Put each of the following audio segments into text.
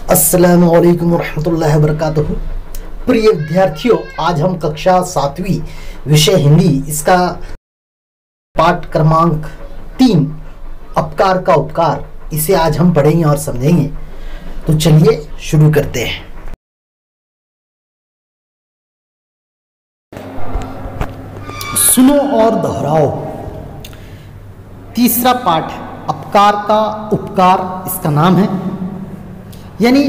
अस्सलामु अलैकुम वरहमतुल्लाहि वबरकातुहू। प्रिय विद्यार्थियों, आज हम कक्षा 7वीं विषय हिंदी इसका पाठ क्रमांक 3 अपकार का उपकार, इसे आज हम पढ़ेंगे और समझेंगे। तो चलिए शुरू करते हैं। सुनो और दोहराओ। तीसरा पाठ अपकार का उपकार इसका नाम है, यानी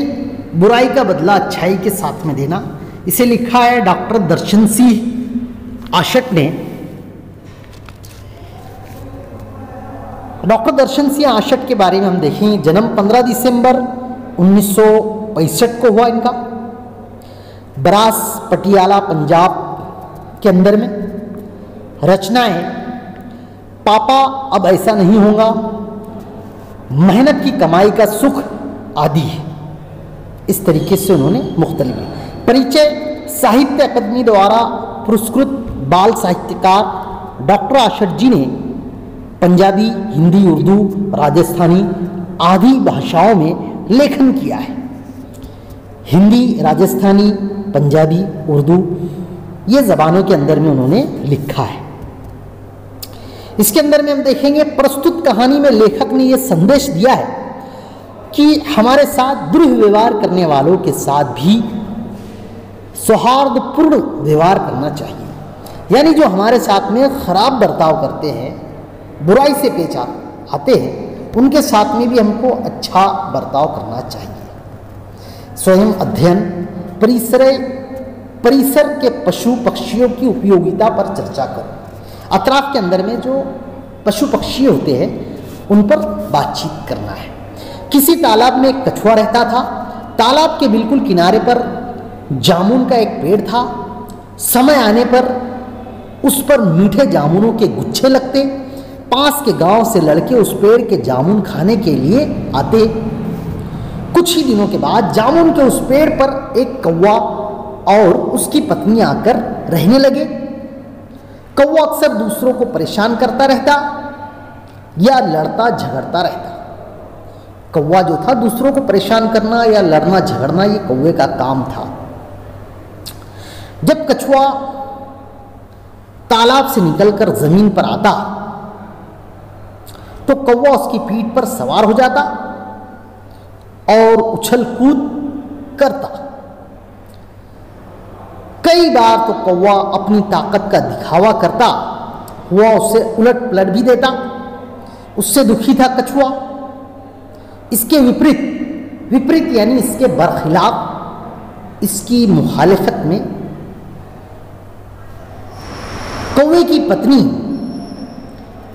बुराई का बदला अच्छाई के साथ में देना। इसे लिखा है डॉक्टर दर्शन सिंह आशट ने। डॉक्टर दर्शन सिंह आशट के बारे में हम देखें, जन्म 15 दिसंबर 1965 को हुआ इनका, बरास पटियाला पंजाब के अंदर में। रचनाएं पापा अब ऐसा नहीं होगा, मेहनत की कमाई का सुख आदि है। इस तरीके से उन्होंने मुख्तलिफ परिचय। साहित्य अकादमी द्वारा पुरस्कृत बाल साहित्यकार डॉक्टर आशट जी ने पंजाबी, हिंदी, उर्दू, राजस्थानी आदि भाषाओं में लेखन किया है। हिंदी, राजस्थानी, पंजाबी, उर्दू ये ज़बानों के अंदर में उन्होंने लिखा है। इसके अंदर में हम देखेंगे, प्रस्तुत कहानी में लेखक ने यह संदेश दिया है कि हमारे साथ दुर्व्यवहार करने वालों के साथ भी सौहार्दपूर्ण व्यवहार करना चाहिए। यानी जो हमारे साथ में खराब बर्ताव करते हैं, बुराई से पेश आते हैं, उनके साथ में भी हमको अच्छा बर्ताव करना चाहिए। स्वयं अध्ययन, परिसर के पशु पक्षियों की उपयोगिता पर चर्चा करो। अतराफ के अंदर में जो पशु पक्षी होते हैं उन पर बातचीत करना है। किसी तालाब में एक कछुआ रहता था। तालाब के बिल्कुल किनारे पर जामुन का एक पेड़ था। समय आने पर उस पर मीठे जामुनों के गुच्छे लगते। पास के गांव से लड़के उस पेड़ के जामुन खाने के लिए आते। कुछ ही दिनों के बाद जामुन के उस पेड़ पर एक कौवा और उसकी पत्नी आकर रहने लगे। कौवा अक्सर दूसरों को परेशान करता रहता या लड़ता झगड़ता रहता। कौवा जो था, दूसरों को परेशान करना या लड़ना झगड़ना ये कौवे का काम था। जब कछुआ तालाब से निकलकर जमीन पर आता तो कौवा उसकी पीठ पर सवार हो जाता और उछल कूद करता। कई बार तो कौवा अपनी ताकत का दिखावा करता हुआ उसे उलट पलट भी देता। उससे दुखी था कछुआ। इसके विपरीत यानी इसके बरखिलाफ, इसकी मुखालिफत में कौवे की पत्नी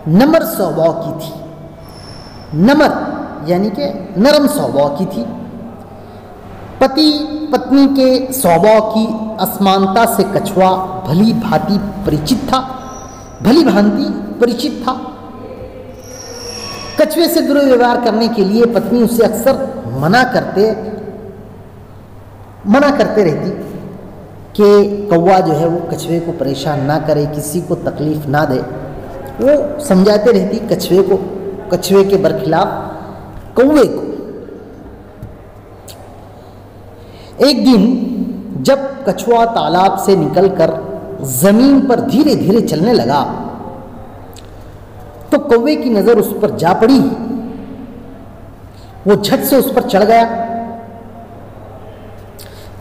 नम्र स्वभाव की थी। नम्र यानी कि नरम स्वभाव की थी। पति पत्नी के स्वभाव की असमानता से कछुआ भली भांति परिचित था। कछुए से दुर्व्यवहार करने के लिए पत्नी उसे अक्सर मना करते रहती कि कौवा जो है वो कछुए को परेशान ना करे, किसी को तकलीफ ना दे। वो समझाते रहती कछुए के बरखिलाफ कौवे को। एक दिन जब कछुआ तालाब से निकलकर जमीन पर धीरे धीरे चलने लगा तो कौवे की नजर उस पर जा पड़ी। वो झट से उस पर चढ़ गया।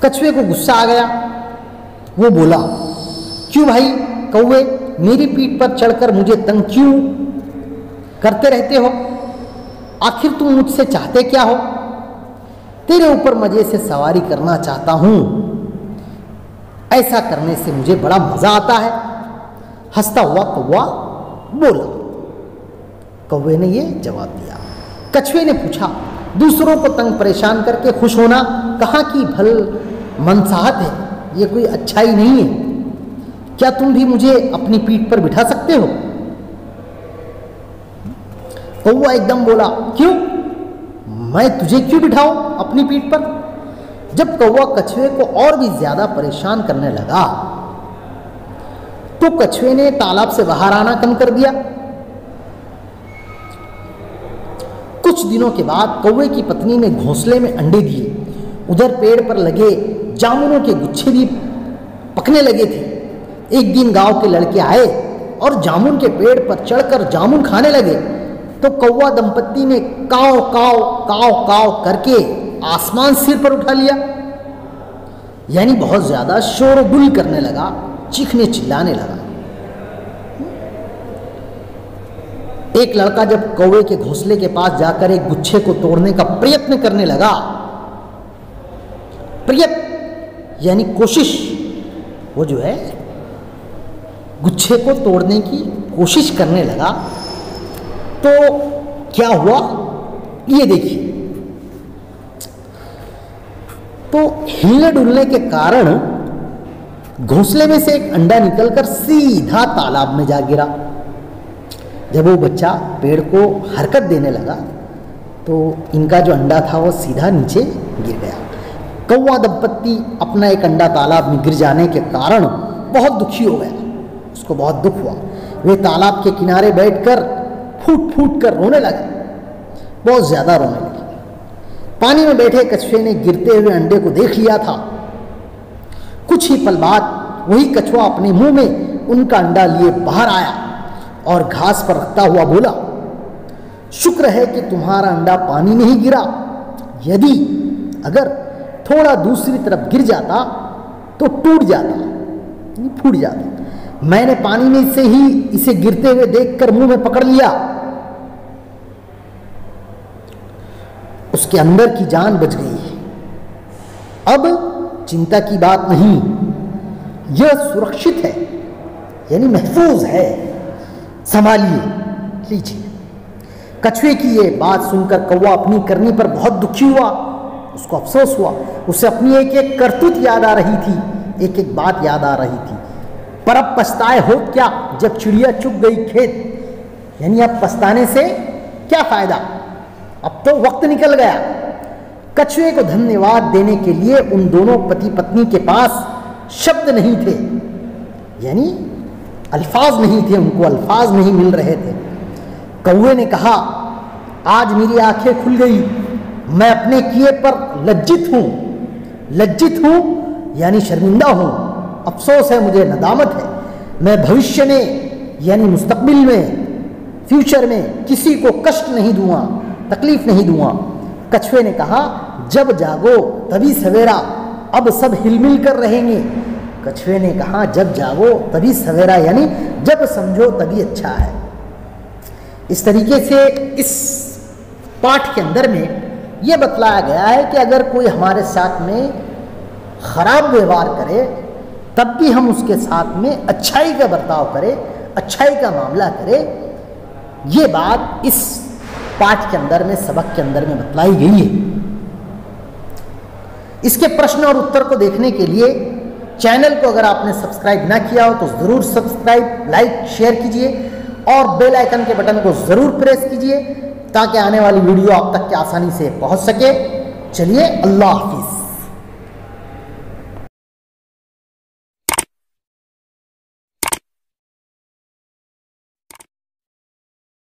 कछुए को गुस्सा आ गया। वो बोला, क्यों भाई कौवे, मेरी पीठ पर चढ़कर मुझे तंग क्यों करते रहते हो? आखिर तुम मुझसे चाहते क्या हो? तेरे ऊपर मजे से सवारी करना चाहता हूं। ऐसा करने से मुझे बड़ा मजा आता है। हंसता हुआ कौवा बोला। कौवे ने ये जवाब दिया। कछुए ने पूछा, दूसरों को तंग परेशान करके खुश होना कहाँ की भल मनसाहत है? ये कोई अच्छाई नहीं है। क्या तुम भी मुझे अपनी पीठ पर बिठा सकते हो? कौवा एकदम बोला, क्यों, मैं तुझे क्यों बिठाऊं अपनी पीठ पर? जब कौवा कछुए को और भी ज्यादा परेशान करने लगा तो कछुए ने तालाब से बाहर आना कम कर दिया। कुछ दिनों के बाद कौवे की पत्नी ने घोंसले में अंडे दिए उधर पेड़ पर लगे जामुनों के गुच्छे भी पकने लगे थे। एक दिन गांव के लड़के आए और जामुन के पेड़ पर चढ़कर जामुन खाने लगे, तो कौवा दंपत्ति ने काव काव काव काव करके आसमान सिर पर उठा लिया, यानी बहुत ज्यादा शोरगुल करने लगा, चीखने चिल्लाने लगा। एक लड़का जब कौवे के घोंसले के पास जाकर एक गुच्छे को तोड़ने का प्रयत्न करने लगा, प्रयत्न यानी कोशिश, वो जो है गुच्छे को तोड़ने की कोशिश करने लगा, तो क्या हुआ ये देखिए। तो हिलने डुलने के कारण घोंसले में से एक अंडा निकलकर सीधा तालाब में जा गिरा। जब वो बच्चा पेड़ को हरकत देने लगा तो इनका जो अंडा था वो सीधा नीचे गिर गया। कौवा दंपत्ति अपना एक अंडा तालाब में गिर जाने के कारण बहुत दुखी हो गया, उसको बहुत दुख हुआ। वे तालाब के किनारे बैठकर फूट फूट कर रोने लगे, बहुत ज़्यादा रोने लगे। पानी में बैठे कछुए ने गिरते हुए अंडे को देख लिया था। कुछ ही पल बाद वही कछुआ अपने मुंह में उनका अंडा लिए बाहर आया और घास पर रखता हुआ बोला, शुक्र है कि तुम्हारा अंडा पानी में ही गिरा, यदि अगर थोड़ा दूसरी तरफ गिर जाता तो टूट जाता, फूट जाता। मैंने पानी में से ही इसे गिरते हुए देखकर मुंह में पकड़ लिया, उसके अंदर की जान बच गई है। अब चिंता की बात नहीं, यह सुरक्षित है, यानी महफूज है, संभालिए, लीजिए। कछुए की ये बात सुनकर कौवा अपनी करनी पर बहुत दुखी हुआ, उसको अफसोस हुआ। उसे अपनी एक एक करतूत याद आ रही थी, एक एक बात याद आ रही थी। पर अब पछताए हो क्या जब चिड़िया चुग गई खेत, यानी अब पछताने से क्या फायदा, अब तो वक्त निकल गया। कछुए को धन्यवाद देने के लिए उन दोनों पति पत्नी के पास शब्द नहीं थे, यानी अल्फाज नहीं थे, उनको अल्फाज नहीं मिल रहे थे। कौवे ने कहा, आज मेरी आंखें खुल गई, मैं अपने किए पर लज्जित हूँ, लज्जित हूँ यानी शर्मिंदा हूँ, अफसोस है मुझे, नदामत है। मैं भविष्य में यानी मुस्तकबिल में, फ्यूचर में किसी को कष्ट नहीं दूंगा, तकलीफ नहीं दूंगा। कछुए ने कहा, जब जागो तभी सवेरा, अब सब हिलमिल कर रहेंगे। कछुए ने कहा, जब जागो तभी सवेरा, यानी जब समझो तभी अच्छा है। इस तरीके से इस पाठ के अंदर में यह बतलाया गया है कि अगर कोई हमारे साथ में खराब व्यवहार करे तब भी हम उसके साथ में अच्छाई का बर्ताव करें, अच्छाई का मामला करें। ये बात इस पाठ के अंदर में, सबक के अंदर में बतलाई गई है। इसके प्रश्न और उत्तर को देखने के लिए चैनल को अगर आपने सब्सक्राइब ना किया हो तो ज़रूर सब्सक्राइब, लाइक, शेयर कीजिए और बेल आइकन के बटन को ज़रूर प्रेस कीजिए ताकि आने वाली वीडियो आप तक के आसानी से पहुंच सके। चलिए, अल्लाह हाफिज़।